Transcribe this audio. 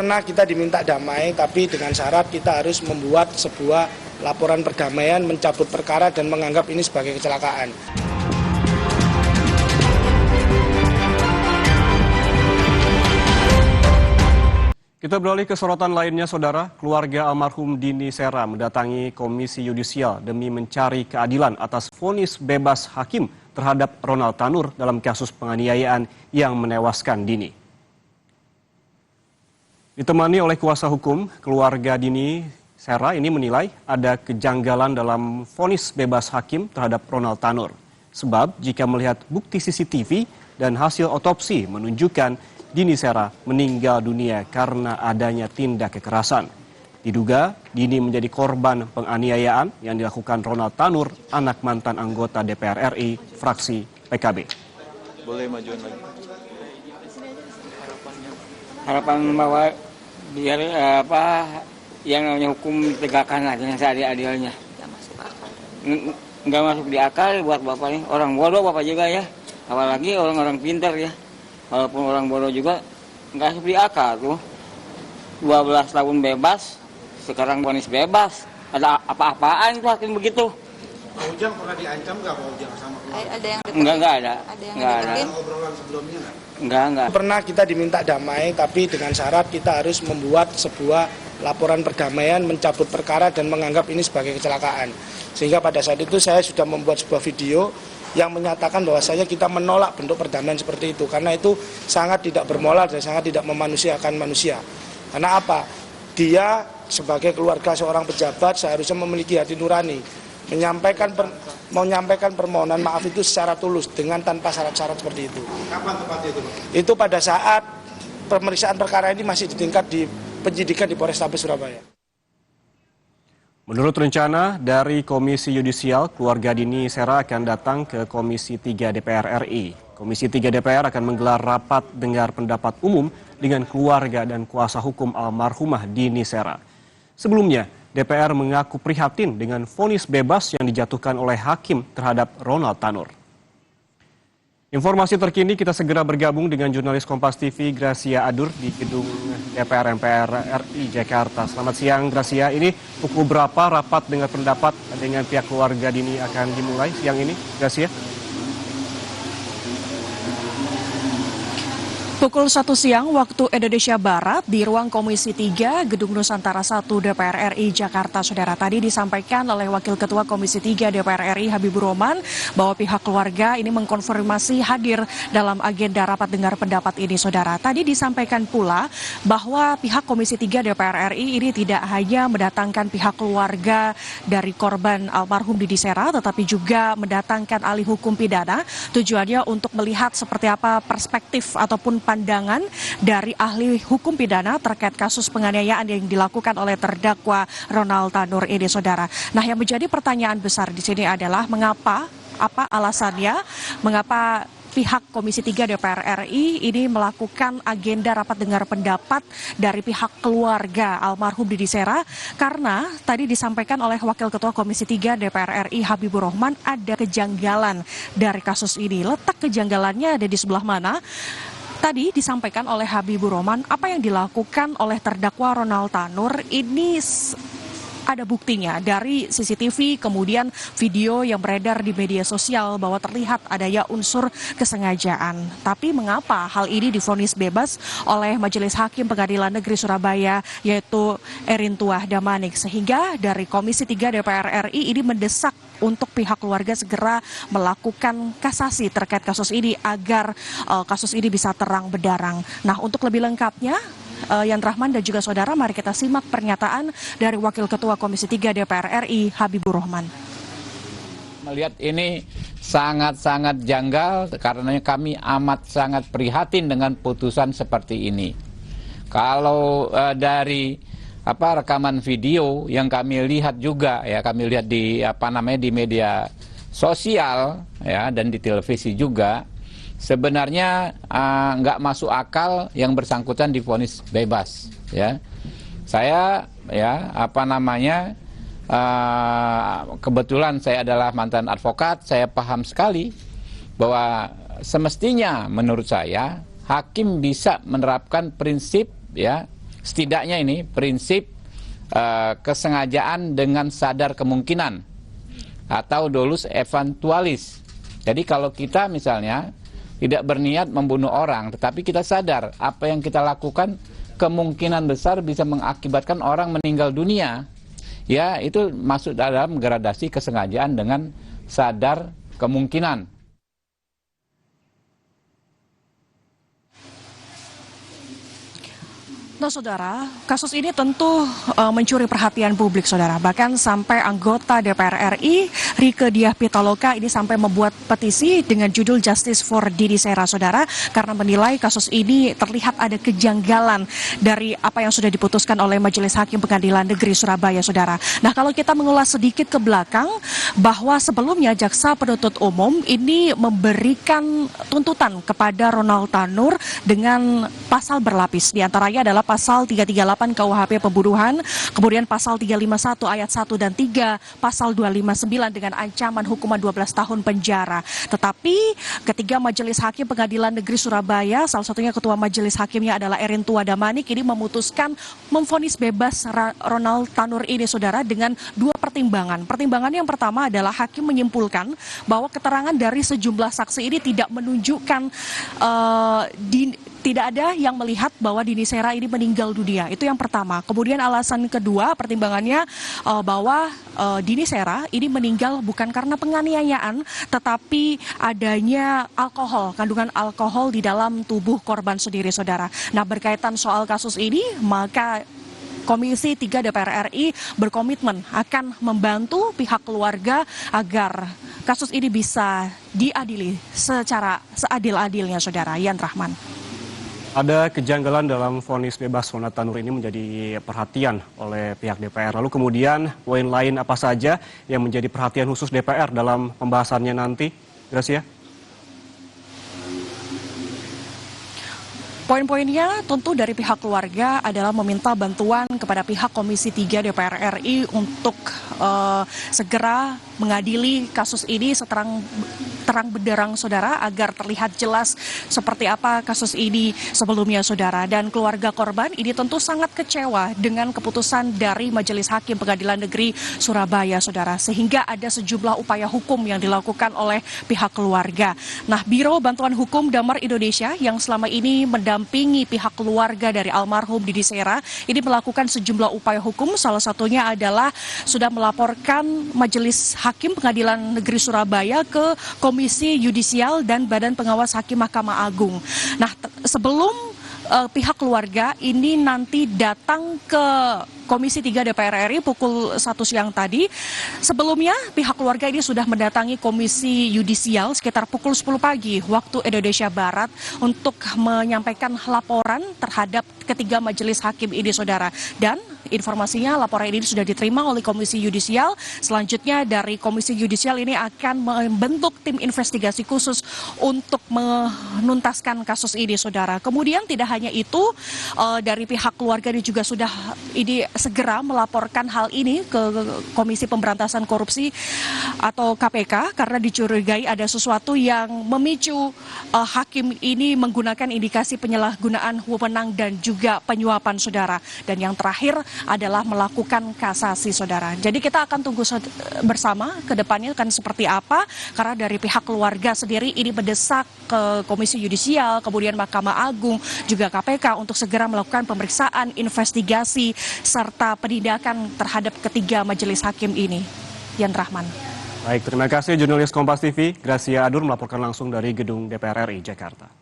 pernah kita diminta damai, tapi dengan syarat kita harus membuat sebuah laporan perdamaian, mencabut perkara dan menganggap ini sebagai kecelakaan. Kita beralih ke sorotan lainnya, Saudara. Keluarga almarhum Dini Sera mendatangi Komisi Yudisial demi mencari keadilan atas vonis bebas hakim terhadap Ronald Tanur dalam kasus penganiayaan yang menewaskan Dini. Ditemani oleh kuasa hukum, keluarga Dini Sera ini menilai ada kejanggalan dalam vonis bebas hakim terhadap Ronald Tanur. Sebab jika melihat bukti CCTV dan hasil otopsi menunjukkan Dini Sera meninggal dunia karena adanya tindak kekerasan. Diduga Dini menjadi korban penganiayaan yang dilakukan Ronald Tanur, anak mantan anggota DPR RI, fraksi PKB. Boleh majuan lagi. Harapan bahwa biar yang namanya hukum ditegakkan lagi yang seadil-adilnya. Nggak masuk di akal buat bapak nih. Orang bodoh bapak juga ya. Apalagi orang-orang pintar ya. Walaupun orang bodoh juga nggak masuk di akal tuh. 12 tahun bebas, sekarang vonis bebas. Ada apa-apaan tuh hakim begitu. Pak Ujang pernah diancam nggak Pak Ujang sama keluarga? Ada yang Nggak ada. Ada yang Nggak ada. deketin? Obrolan sebelumnya Nggak. Pernah kita diminta damai, tapi dengan syarat kita harus membuat sebuah laporan perdamaian, mencabut perkara dan menganggap ini sebagai kecelakaan. Sehingga pada saat itu saya sudah membuat sebuah video yang menyatakan bahwasanya kita menolak bentuk perdamaian seperti itu. Karena itu sangat tidak bermoral dan sangat tidak memanusiakan manusia. Karena apa? Dia sebagai keluarga seorang pejabat seharusnya memiliki hati nurani. Menyampaikan permohonan maaf itu secara tulus dengan tanpa syarat-syarat seperti itu. Kapan tepatnya itu, Pak? Itu pada saat pemeriksaan perkara ini masih di tingkat di penyidikan di Polrestabes Surabaya. Menurut rencana dari Komisi Yudisial, keluarga Dini Sera akan datang ke Komisi 3 DPR RI. Komisi 3 DPR akan menggelar rapat dengar pendapat umum dengan keluarga dan kuasa hukum almarhumah Dini Sera. Sebelumnya, DPR mengaku prihatin dengan vonis bebas yang dijatuhkan oleh hakim terhadap Ronald Tanur. Informasi terkini kita segera bergabung dengan jurnalis Kompas TV Gracia Adur di gedung DPR MPR RI Jakarta. Selamat siang Gracia, ini pukul berapa rapat dengar pendapat dengan pihak keluarga Dini akan dimulai siang ini, Gracia? Pukul 1 siang waktu Indonesia Barat di ruang Komisi 3 Gedung Nusantara 1 DPR RI Jakarta. Saudara, tadi disampaikan oleh Wakil Ketua Komisi 3 DPR RI Habibur Rahman bahwa pihak keluarga ini mengkonfirmasi hadir dalam agenda rapat dengar pendapat ini. Saudara, tadi disampaikan pula bahwa pihak Komisi 3 DPR RI ini tidak hanya mendatangkan pihak keluarga dari korban almarhum Dini Sera, tetapi juga mendatangkan ahli hukum pidana. Tujuannya untuk melihat seperti apa perspektif ataupun pandangan dari ahli hukum pidana terkait kasus penganiayaan yang dilakukan oleh terdakwa Ronald Tanur ini, saudara. Nah, yang menjadi pertanyaan besar di sini adalah apa alasannya, mengapa pihak Komisi 3 DPR RI ini melakukan agenda rapat dengar pendapat dari pihak keluarga almarhum Dini Sera, karena tadi disampaikan oleh Wakil Ketua Komisi 3 DPR RI Habibur Rahman ada kejanggalan dari kasus ini. Letak kejanggalannya ada di sebelah mana? Tadi disampaikan oleh Habibur Rahman apa yang dilakukan oleh terdakwa Ronald Tanur ini ada buktinya dari CCTV, kemudian video yang beredar di media sosial bahwa terlihat adanya unsur kesengajaan. Tapi mengapa hal ini divonis bebas oleh Majelis Hakim Pengadilan Negeri Surabaya, yaitu Erintuah Damanik, sehingga dari Komisi 3 DPR RI ini mendesak untuk pihak keluarga segera melakukan kasasi terkait kasus ini agar kasus ini bisa terang benderang. Nah, untuk lebih lengkapnya, Yan Rahman dan juga saudara, mari kita simak pernyataan dari Wakil Ketua Komisi 3 DPR RI Habibur Rahman. Melihat ini sangat-sangat janggal karena kami amat sangat prihatin dengan putusan seperti ini. Kalau dari rekaman video yang kami lihat juga ya, kami lihat di di media sosial ya, dan di televisi juga, sebenarnya nggak masuk akal yang bersangkutan divonis bebas ya. Saya ya kebetulan saya adalah mantan advokat, saya paham sekali bahwa semestinya menurut saya hakim bisa menerapkan prinsip ya setidaknya ini prinsip kesengajaan dengan sadar kemungkinan atau dolus eventualis. Jadi kalau kita misalnya tidak berniat membunuh orang, tetapi kita sadar apa yang kita lakukan kemungkinan besar bisa mengakibatkan orang meninggal dunia, ya itu masuk dalam gradasi kesengajaan dengan sadar kemungkinan. Nah, saudara, kasus ini tentu mencuri perhatian publik, saudara. Bahkan sampai anggota DPR RI, Rieke Diah Pitaloka, ini sampai membuat petisi dengan judul Justice for Didi Sera, saudara, karena menilai kasus ini terlihat ada kejanggalan dari apa yang sudah diputuskan oleh Majelis Hakim Pengadilan Negeri Surabaya, saudara. Nah, kalau kita mengulas sedikit ke belakang, bahwa sebelumnya Jaksa Penuntut Umum ini memberikan tuntutan kepada Ronald Tanur dengan pasal berlapis. Di antaranya adalah pasal 338 KUHP pembunuhan, kemudian pasal 351 ayat 1 dan 3, pasal 259 dengan ancaman hukuman 12 tahun penjara. Tetapi ketiga Majelis Hakim Pengadilan Negeri Surabaya, salah satunya ketua Majelis Hakimnya adalah Erin Tuadamanik, ini memutuskan memvonis bebas Ronald Tanur ini, saudara, dengan dua pertimbangan. Pertimbangan yang pertama adalah hakim menyimpulkan bahwa keterangan dari sejumlah saksi ini tidak menunjukkan tidak ada yang melihat bahwa Didi Sera ini meninggal dunia. Itu yang pertama. Kemudian alasan kedua pertimbangannya bahwa Didi Sera ini meninggal bukan karena penganiayaan, tetapi adanya alkohol, kandungan alkohol di dalam tubuh korban sendiri, saudara. Nah, berkaitan soal kasus ini, maka Komisi 3 DPR RI berkomitmen akan membantu pihak keluarga agar kasus ini bisa diadili secara seadil-adilnya, saudara. Yan Rahman. Ada kejanggalan dalam vonis bebas Ronald Tanur ini menjadi perhatian oleh pihak DPR. Lalu kemudian poin lain apa saja yang menjadi perhatian khusus DPR dalam pembahasannya nanti, Gracia? Poin-poinnya tentu dari pihak keluarga adalah meminta bantuan kepada pihak Komisi 3 DPR RI untuk segera mengadili kasus ini terang benderang, saudara, agar terlihat jelas seperti apa kasus ini sebelumnya, saudara. Dan keluarga korban ini tentu sangat kecewa dengan keputusan dari Majelis Hakim Pengadilan Negeri Surabaya, saudara, sehingga ada sejumlah upaya hukum yang dilakukan oleh pihak keluarga. Nah, Biro Bantuan Hukum Damar Indonesia yang selama ini mendampingi pihak keluarga dari almarhum Didi Sera ini melakukan sejumlah upaya hukum, salah satunya adalah sudah melaporkan Majelis Hakim Pengadilan Negeri Surabaya ke Komisi Yudisial dan Badan Pengawas Hakim Mahkamah Agung. Nah, sebelum pihak keluarga ini nanti datang ke Komisi 3 DPR RI pukul 1 siang tadi, sebelumnya pihak keluarga ini sudah mendatangi Komisi Yudisial sekitar pukul 10 pagi waktu Indonesia Barat untuk menyampaikan laporan terhadap ketiga majelis hakim ini, saudara. Dan informasinya laporan ini sudah diterima oleh Komisi Yudisial. Selanjutnya dari Komisi Yudisial ini akan membentuk tim investigasi khusus untuk menuntaskan kasus ini, saudara. Kemudian tidak hanya itu, dari pihak keluarga ini juga sudah segera melaporkan hal ini ke Komisi Pemberantasan Korupsi atau KPK karena dicurigai ada sesuatu yang memicu hakim ini menggunakan indikasi penyalahgunaan wewenang dan juga penyuapan, saudara. Dan yang terakhir adalah melakukan kasasi, saudara. Jadi kita akan tunggu bersama ke depannya akan seperti apa, karena dari pihak keluarga sendiri ini mendesak ke Komisi Yudisial, kemudian Mahkamah Agung, juga KPK untuk segera melakukan pemeriksaan, investigasi, serta penindakan terhadap ketiga majelis hakim ini. Yan Rahman. Baik, terima kasih jurnalis Kompas TV, Gracia Adur melaporkan langsung dari Gedung DPR RI Jakarta.